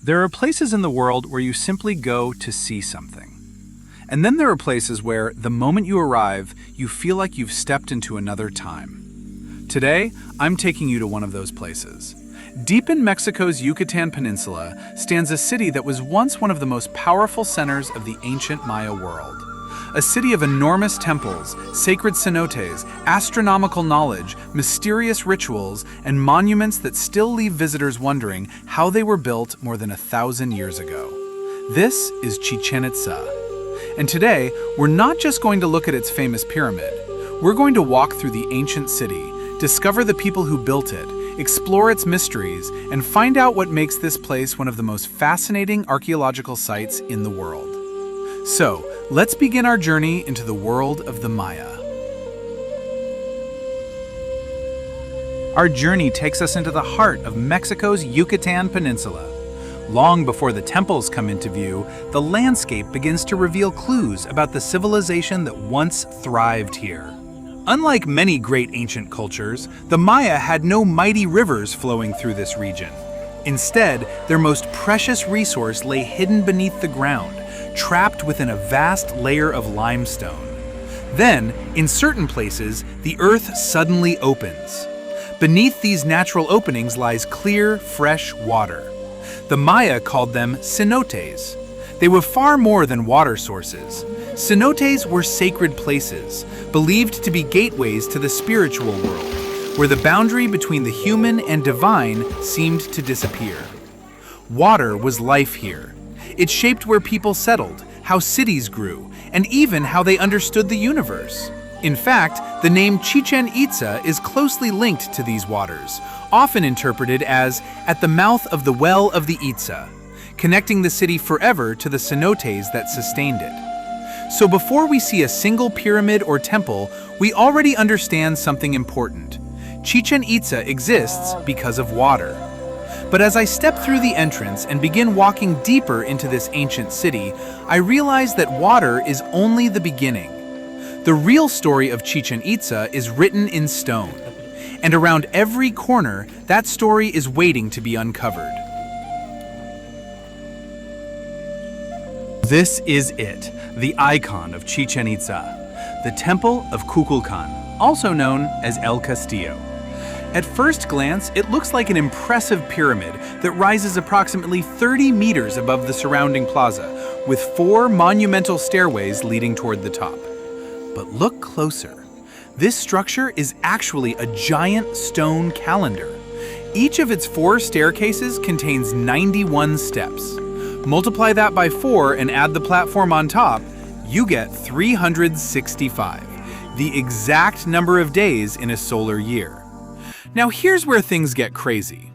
There are places in the world where you simply go to see something. And then there are places where, the moment you arrive, you feel like you've stepped into another time. Today, I'm taking you to one of those places. Deep in Mexico's Yucatan Peninsula stands a city that was once one of the most powerful centers of the ancient Maya world. A city of enormous temples, sacred cenotes, astronomical knowledge, mysterious rituals, and monuments that still leave visitors wondering how they were built more than 1,000 years ago. This is Chichén Itzá. And today, we're not just going to look at its famous pyramid. We're going to walk through the ancient city, discover the people who built it, explore its mysteries, and find out what makes this place one of the most fascinating archaeological sites in the world. So, let's begin our journey into the world of the Maya. Our journey takes us into the heart of Mexico's Yucatan Peninsula. Long before the temples come into view, the landscape begins to reveal clues about the civilization that once thrived here. Unlike many great ancient cultures, the Maya had no mighty rivers flowing through this region. Instead, their most precious resource lay hidden beneath the ground, trapped within a vast layer of limestone. Then, in certain places, the earth suddenly opens. Beneath these natural openings lies clear, fresh water. The Maya called them cenotes. They were far more than water sources. Cenotes were sacred places, believed to be gateways to the spiritual world, where the boundary between the human and divine seemed to disappear. Water was life here. It shaped where people settled, how cities grew, and even how they understood the universe. In fact, the name Chichén Itzá is closely linked to these waters, often interpreted as at the mouth of the well of the Itza, connecting the city forever to the cenotes that sustained it. So before we see a single pyramid or temple, we already understand something important. Chichén Itzá exists because of water. But as I step through the entrance and begin walking deeper into this ancient city, I realize that water is only the beginning. The real story of Chichén Itzá is written in stone, and around every corner, that story is waiting to be uncovered. This is it, the icon of Chichén Itzá, the Temple of Kukulkan, also known as El Castillo. At first glance, it looks like an impressive pyramid that rises approximately 30 meters above the surrounding plaza, with 4 monumental stairways leading toward the top. But look closer. This structure is actually a giant stone calendar. Each of its 4 staircases contains 91 steps. Multiply that by 4 and add the platform on top, you get 365, the exact number of days in a solar year. Now here's where things get crazy.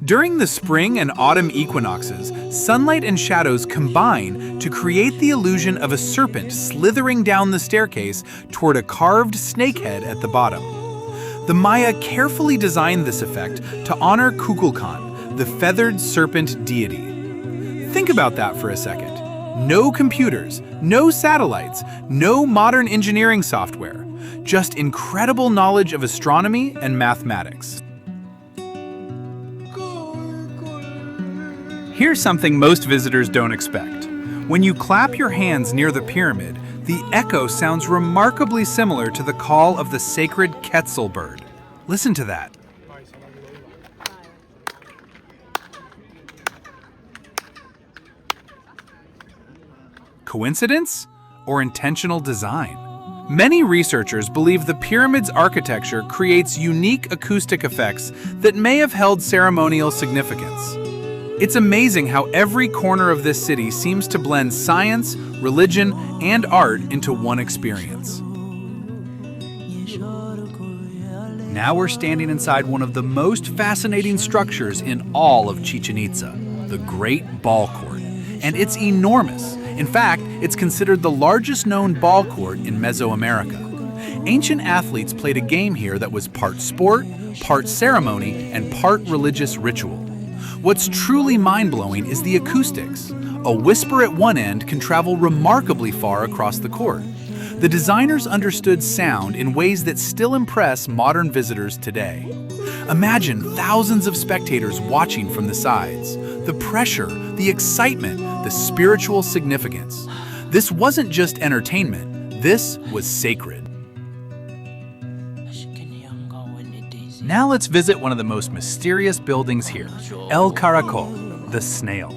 During the spring and autumn equinoxes, sunlight and shadows combine to create the illusion of a serpent slithering down the staircase toward a carved snakehead at the bottom. The Maya carefully designed this effect to honor Kukulkan, the feathered serpent deity. Think about that for a second. No computers, no satellites, no modern engineering software. Just incredible knowledge of astronomy and mathematics. Here's something most visitors don't expect. When you clap your hands near the pyramid, the echo sounds remarkably similar to the call of the sacred Quetzal bird. Listen to that. Coincidence or intentional design? Many researchers believe the pyramid's architecture creates unique acoustic effects that may have held ceremonial significance. It's amazing how every corner of this city seems to blend science, religion, and art into one experience. Now we're standing inside one of the most fascinating structures in all of Chichén Itzá, the Great Ball Court. And it's enormous. In fact, it's considered the largest known ball court in Mesoamerica. Ancient athletes played a game here that was part sport, part ceremony, and part religious ritual. What's truly mind-blowing is the acoustics. A whisper at one end can travel remarkably far across the court. The designers understood sound in ways that still impress modern visitors today. Imagine thousands of spectators watching from the sides. The pressure, the excitement, the spiritual significance. This wasn't just entertainment, this was sacred. Now let's visit one of the most mysterious buildings here, El Caracol, the snail.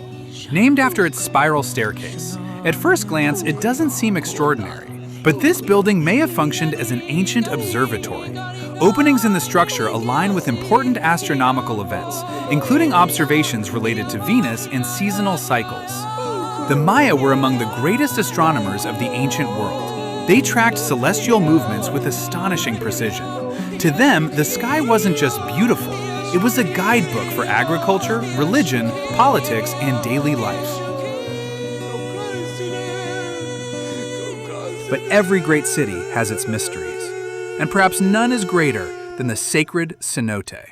Named after its spiral staircase. At first glance, it doesn't seem extraordinary. But this building may have functioned as an ancient observatory. Openings in the structure align with important astronomical events, including observations related to Venus and seasonal cycles. The Maya were among the greatest astronomers of the ancient world. They tracked celestial movements with astonishing precision. To them, the sky wasn't just beautiful, it was a guidebook for agriculture, religion, politics, and daily life. But every great city has its mysteries, and perhaps none is greater than the sacred cenote.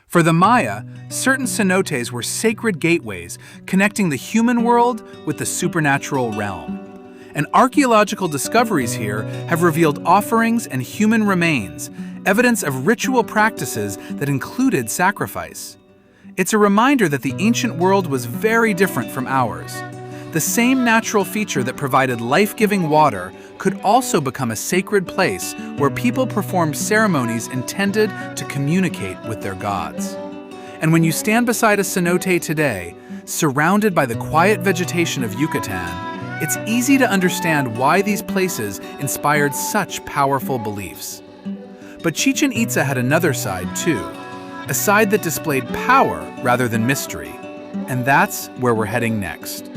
For the Maya, certain cenotes were sacred gateways connecting the human world with the supernatural realm. And archaeological discoveries here have revealed offerings and human remains, evidence of ritual practices that included sacrifice. It's a reminder that the ancient world was very different from ours. The same natural feature that provided life-giving water could also become a sacred place where people performed ceremonies intended to communicate with their gods. And when you stand beside a cenote today, surrounded by the quiet vegetation of Yucatan, it's easy to understand why these places inspired such powerful beliefs. But Chichén Itzá had another side too, a side that displayed power rather than mystery. And that's where we're heading next.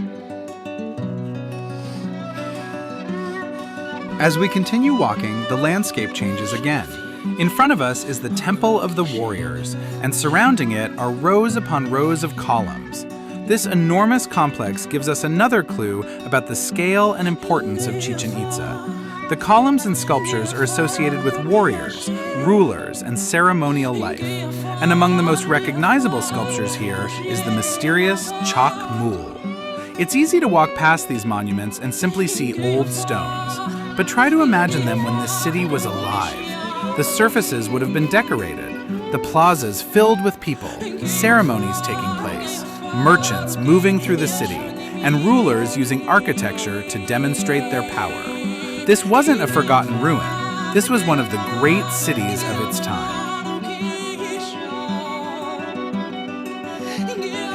As we continue walking, the landscape changes again. In front of us is the Temple of the Warriors, and surrounding it are rows upon rows of columns. This enormous complex gives us another clue about the scale and importance of Chichén Itzá. The columns and sculptures are associated with warriors, rulers, and ceremonial life. And among the most recognizable sculptures here is the mysterious chalk mule. It's easy to walk past these monuments and simply see old stones. But try to imagine them when this city was alive. The surfaces would have been decorated, the plazas filled with people, ceremonies taking place, merchants moving through the city, and rulers using architecture to demonstrate their power. This wasn't a forgotten ruin. This was one of the great cities of its time.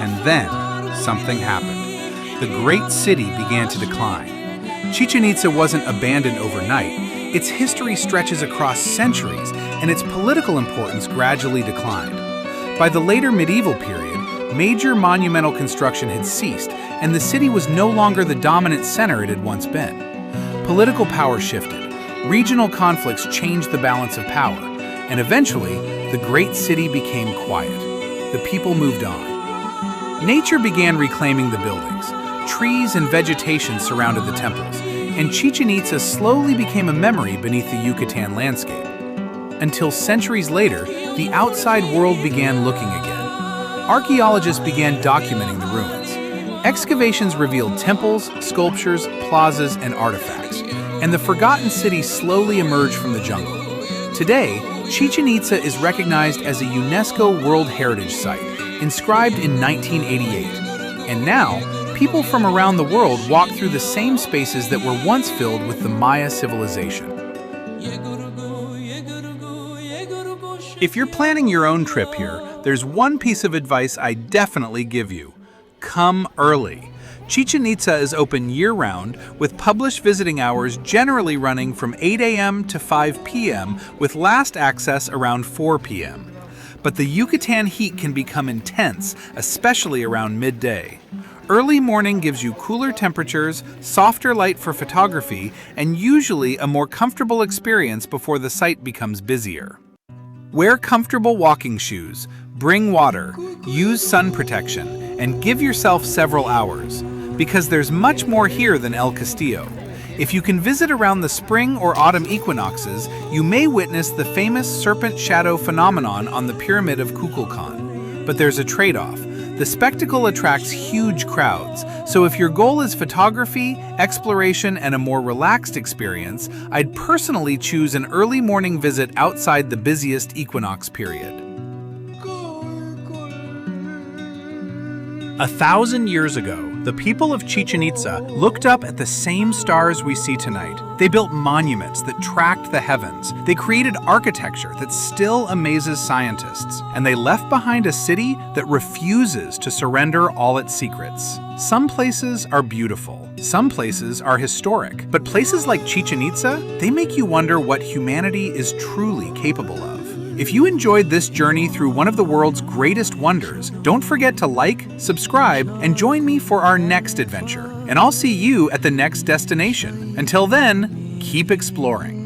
And then, something happened. The great city began to decline. Chichén Itzá wasn't abandoned overnight. Its history stretches across centuries, and its political importance gradually declined. By the later medieval period, major monumental construction had ceased, and the city was no longer the dominant center it had once been. Political power shifted, regional conflicts changed the balance of power, and eventually, the great city became quiet. The people moved on. Nature began reclaiming the buildings. Trees and vegetation surrounded the temples, and Chichén Itzá slowly became a memory beneath the Yucatan landscape. Until centuries later, the outside world began looking again. Archaeologists began documenting the ruins. Excavations revealed temples, sculptures, plazas, and artifacts, and the forgotten city slowly emerged from the jungle. Today, Chichén Itzá is recognized as a UNESCO World Heritage Site, inscribed in 1988. And now, people from around the world walk through the same spaces that were once filled with the Maya civilization. If you're planning your own trip here, there's one piece of advice I definitely give you. Come early. Chichén Itzá is open year-round, with published visiting hours generally running from 8 a.m. to 5 p.m., with last access around 4 p.m. But the Yucatan heat can become intense, especially around midday. Early morning gives you cooler temperatures, softer light for photography, and usually a more comfortable experience before the site becomes busier. Wear comfortable walking shoes, bring water, use sun protection, and give yourself several hours, because there's much more here than El Castillo. If you can visit around the spring or autumn equinoxes, you may witness the famous serpent shadow phenomenon on the pyramid of Kukulkan. But there's a trade-off. The spectacle attracts huge crowds, so if your goal is photography, exploration, and a more relaxed experience, I'd personally choose an early morning visit outside the busiest equinox period. 1,000 years ago, the people of Chichén Itzá looked up at the same stars we see tonight. They built monuments that tracked the heavens. They created architecture that still amazes scientists. And they left behind a city that refuses to surrender all its secrets. Some places are beautiful. Some places are historic. But places like Chichén Itzá, they make you wonder what humanity is truly capable of. If you enjoyed this journey through one of the world's greatest wonders, don't forget to like, subscribe, and join me for our next adventure. And I'll see you at the next destination. Until then, keep exploring.